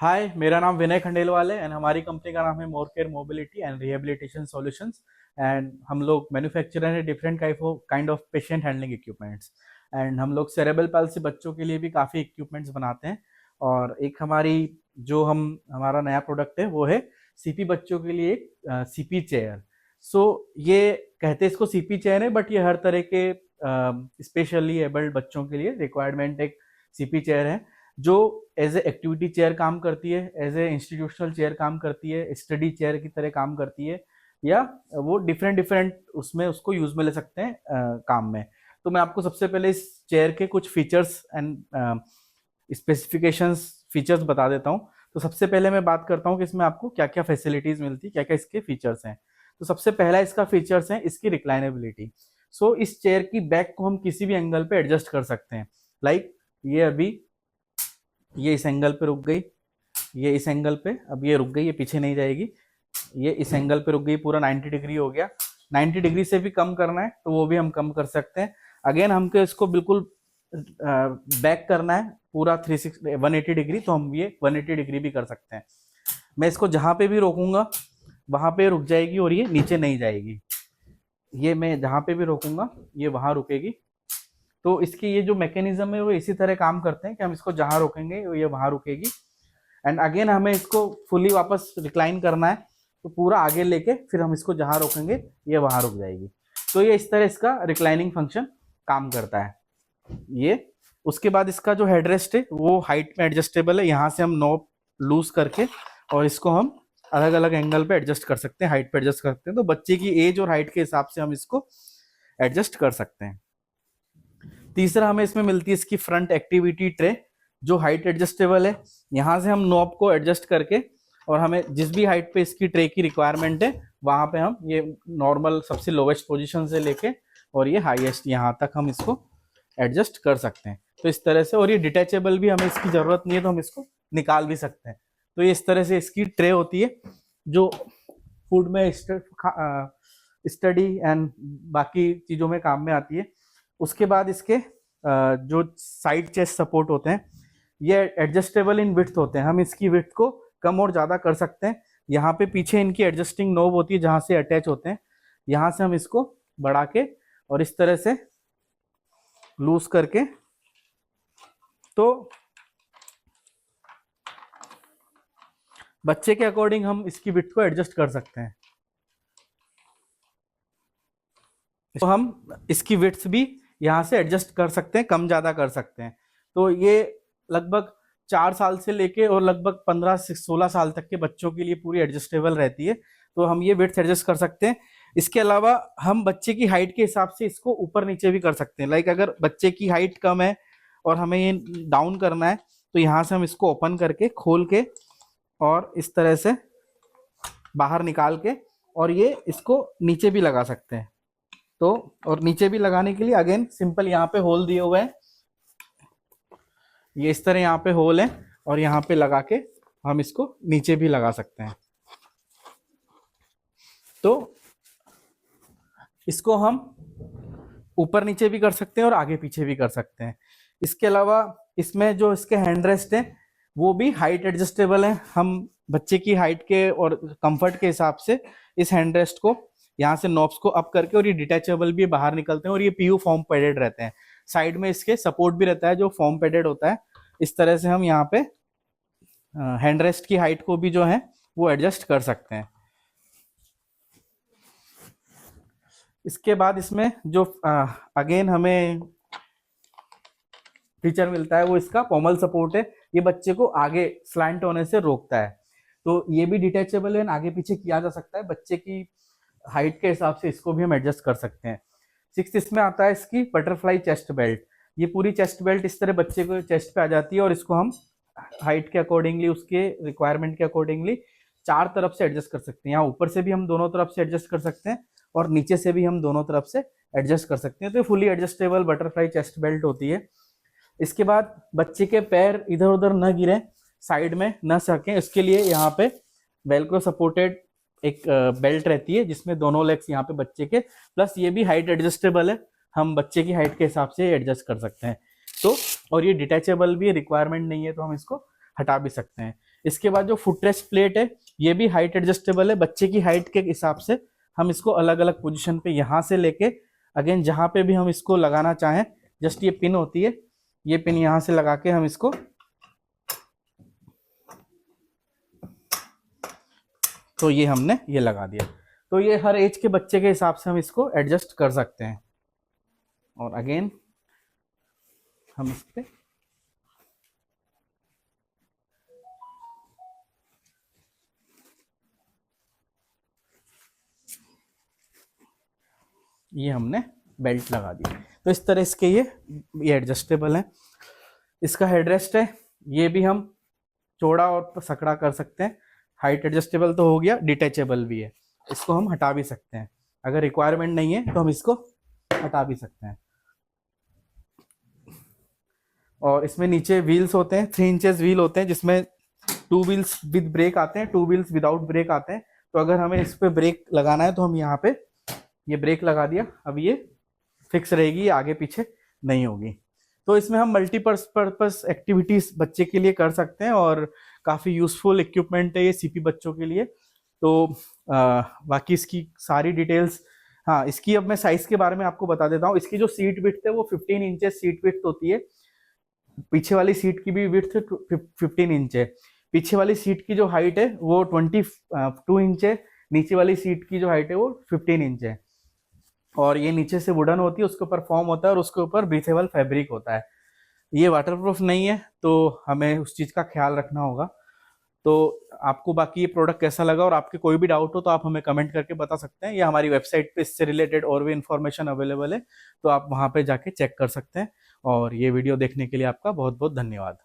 हाय, मेरा नाम विनय खंडेलवाल है एंड हमारी कंपनी का नाम है मोर care mobility and rehabilitation solutions. And हम लोग मैन्युफैक्चरर हैं different kind of patient handling equipments. And हम लोग सेरेब्रल पाल्सी बच्चों के लिए भी काफ़ी इक्विपमेंट्स बनाते हैं। और एक हमारा नया प्रोडक्ट है वो है सीपी बच्चों के लिए एक सीपी चेयर। सो ये कहते हैं इसको सीपी चेयर है, बट ये हर तरह के स्पेशली एबल्ड बच्चों के लिए रिक्वायरमेंट एक सीपी चेयर है जो एज ए एक्टिविटी चेयर काम करती है, एज ए इंस्टीट्यूशनल चेयर काम करती है, स्टडी चेयर की तरह काम करती है, या वो डिफरेंट डिफरेंट उसमें उसको यूज में ले सकते हैं काम में। तो मैं आपको सबसे पहले इस चेयर के कुछ फीचर्स एंड स्पेसिफिकेशंस फीचर्स बता देता हूँ। तो सबसे पहले मैं बात करता हूँ कि इसमें आपको क्या क्या फैसिलिटीज मिलती है, क्या क्या इसके फीचर्स हैं। तो सबसे पहला इसका फीचर्स है इसकी रिक्लाइनेबिलिटी। सो इस चेयर की बैक को हम किसी भी एंगल पे एडजस्ट कर सकते हैं। लाइक ये इस एंगल पे रुक गई, ये इस एंगल पे, अब ये रुक गई, ये पीछे नहीं जाएगी। ये इस एंगल पे रुक गई, पूरा 90 डिग्री हो गया। 90 डिग्री से भी कम करना है तो वो भी हम कम कर सकते हैं। अगेन हमको इसको बिल्कुल बैक करना है पूरा 180 डिग्री, तो हम ये 180 डिग्री भी कर सकते हैं। मैं इसको जहाँ पे भी रोकूंगा वहाँ पे रुक जाएगी और ये नीचे नहीं जाएगी। ये मैं जहाँ पे भी रोकूंगा ये वहाँ रुकेगी। तो इसकी ये जो मैकेनिज्म है वो इसी तरह काम करते हैं कि हम इसको जहाँ रोकेंगे ये वहाँ रुकेगी। एंड अगेन हमें इसको फुली वापस रिक्लाइन करना है तो पूरा आगे लेके फिर हम इसको जहाँ रोकेंगे ये वहाँ रुक जाएगी। तो ये इस तरह इसका रिक्लाइनिंग फंक्शन काम करता है। ये उसके बाद इसका जो हेडरेस्ट है वो हाइट में एडजस्टेबल है। यहाँ से हम नॉब लूज करके और इसको हम अलग अलग एंगल पे एडजस्ट कर सकते हैं, हाइट पे एडजस्ट कर सकते हैं। तो बच्चे की एज और हाइट के हिसाब से हम इसको एडजस्ट कर सकते हैं। तीसरा हमें इसमें मिलती है इसकी फ्रंट एक्टिविटी ट्रे जो हाइट एडजस्टेबल है। यहाँ से हम नॉब को एडजस्ट करके और हमें जिस भी हाइट पे इसकी ट्रे की रिक्वायरमेंट है वहाँ पे हम ये नॉर्मल सबसे लोवेस्ट पोजीशन से लेके और ये हाईएस्ट यहाँ तक हम इसको एडजस्ट कर सकते हैं। तो इस तरह से, और ये डिटैचेबल भी, हमें इसकी ज़रूरत नहीं है तो हम इसको निकाल भी सकते हैं। तो ये इस तरह से इसकी ट्रे होती है जो फूड में स्टडी एंड बाकी चीज़ों में काम में आती है। उसके बाद इसके जो साइड चेस्ट सपोर्ट होते हैं ये एडजस्टेबल इन विड्थ होते हैं। हम इसकी विड्थ को कम और ज़्यादा कर सकते हैं। यहाँ पे पीछे इनकी एडजस्टिंग नोब होती है जहाँ से अटैच होते हैं। यहाँ से हम इसको बढ़ा के और इस तरह से लूज करके तो बच्चे के अकॉर्डिंग हम इसकी विड्थ को एडजस्ट कर सकते हैं। तो हम इसकी विड्थ भी यहाँ से एडजस्ट कर सकते हैं, कम ज़्यादा कर सकते हैं। तो ये लगभग 4 साल से लेके और लगभग 15 से 16 साल तक के बच्चों के लिए पूरी एडजस्टेबल रहती है। तो हम ये विड्थ एडजस्ट कर सकते हैं। इसके अलावा हम बच्चे की हाइट के हिसाब से इसको ऊपर नीचे भी कर सकते हैं। लाइक अगर बच्चे की हाइट कम है और हमें ये डाउन करना है तो यहाँ से हम इसको ओपन करके खोल के और इस तरह से बाहर निकाल के और ये इसको नीचे भी लगा सकते हैं। तो और नीचे भी लगाने के लिए अगेन सिंपल यहाँ पे होल दिए हुए हैं, ये इस तरह यहाँ पे होल है और यहाँ पे लगा के हम इसको नीचे भी लगा सकते हैं। तो इसको हम ऊपर नीचे भी कर सकते हैं और आगे पीछे भी कर सकते हैं। इसके अलावा इसमें जो इसके हैंड रेस्ट है वो भी हाइट एडजस्टेबल है। हम बच्चे की हाइट के और कंफर्ट के हिसाब से इस हैंड रेस्ट को यहाँ से नॉब्स को अप करके, और ये डिटैचेबल भी बाहर निकलते हैं और ये पीयू फॉर्म पैडेड रहते हैं। साइड में इसके सपोर्ट भी रहता है जो फॉर्म पैडेड होता है। इस तरह से हम यहाँ पे हैंड रेस्ट की हाइट को भी जो है वो एडजस्ट कर सकते हैं। इसके बाद इसमें जो अगेन हमें फीचर मिलता है वो इसका पोमल सपोर्ट है। ये बच्चे को आगे स्लैंट होने से रोकता है। तो ये भी डिटैचेबल है, आगे पीछे किया जा सकता है। बच्चे की हाइट के हिसाब से इसको भी हम एडजस्ट कर सकते हैं। 6th इसमें आता है इसकी बटरफ्लाई चेस्ट बेल्ट। ये पूरी चेस्ट बेल्ट इस तरह बच्चे को चेस्ट पे आ जाती है और इसको हम हाइट के अकॉर्डिंगली, उसके रिक्वायरमेंट के अकॉर्डिंगली 4 तरफ से एडजस्ट कर सकते हैं। यहाँ ऊपर से भी हम दोनों तरफ से एडजस्ट कर सकते हैं और नीचे से भी हम दोनों तरफ से एडजस्ट कर सकते हैं। तो fully adjustable butterfly chest belt होती है। इसके बाद बच्चे के पैर इधर उधर न गिरे, साइड में न सकें, इसके लिए यहाँ पे वेलक्रो सपोर्टेड एक बेल्ट रहती है जिसमें दोनों लेग्स यहाँ पे बच्चे के, प्लस ये भी हाइट एडजस्टेबल है, हम बच्चे की हाइट के हिसाब से एडजस्ट कर सकते हैं। तो और ये डिटैचेबल भी, रिक्वायरमेंट नहीं है तो हम इसको हटा भी सकते हैं। इसके बाद जो फुटरेस्ट प्लेट है ये भी हाइट एडजस्टेबल है, बच्चे की हाइट के हिसाब से हम इसको अलग अलग पोजीशन पे यहाँ से लेके अगेन जहाँ पे भी हम इसको लगाना चाहें, जस्ट ये पिन होती है, ये पिन यहाँ से लगा के हम इसको, तो ये हमने ये लगा दिया। तो ये हर एज के बच्चे के हिसाब से हम इसको एडजस्ट कर सकते हैं। और अगेन हम इस पे ये हमने बेल्ट लगा दी। तो इस तरह इसके ये एडजस्टेबल है। इसका हेडरेस्ट है, ये भी हम चौड़ा और सकड़ा कर सकते हैं। हाइट एडजस्टेबल तो हो गया, डिटैचेबल भी है, इसको हम हटा भी सकते हैं। अगर रिक्वायरमेंट नहीं है तो हम इसको हटा भी सकते हैं। और इसमें नीचे व्हील्स होते हैं, 3 इंचेस व्हील होते हैं, जिसमें 2 व्हील्स विद ब्रेक आते हैं, 2 व्हील्स विदाउट ब्रेक आते हैं। तो अगर हमें इस पे ब्रेक लगाना है तो हम यहाँ पे ये ब्रेक लगा दिया, अब ये फिक्स रहेगी, आगे पीछे नहीं होगी। तो इसमें हम मल्टीपर्पज एक्टिविटीज बच्चे के लिए कर सकते हैं और काफ़ी यूजफुल इक्विपमेंट है ये सीपी बच्चों के लिए। तो बाकी इसकी सारी डिटेल्स, हाँ इसकी अब मैं साइज के बारे में आपको बता देता हूँ। इसकी जो सीट विड्थ है वो 15 इंचेस सीट विड्थ होती है। पीछे वाली सीट की भी विड्थ 15 इंच है। पीछे वाली सीट की जो हाइट है वो 22 इंच है। नीचे वाली सीट की जो हाइट है वो 15 इंच है। और ये नीचे से वुडन होती है, उसके ऊपर फॉर्म होता है और उसके ऊपर ब्रीथेबल फैब्रिक होता है। ये वाटरप्रूफ नहीं है, तो हमें उस चीज़ का ख्याल रखना होगा। तो आपको बाकी ये प्रोडक्ट कैसा लगा और आपके कोई भी डाउट हो तो आप हमें कमेंट करके बता सकते हैं, या हमारी वेबसाइट पे इससे रिलेटेड और भी इन्फॉर्मेशन अवेलेबल है, तो आप वहाँ पे जाके चेक कर सकते हैं। और ये वीडियो देखने के लिए आपका बहुत बहुत धन्यवाद।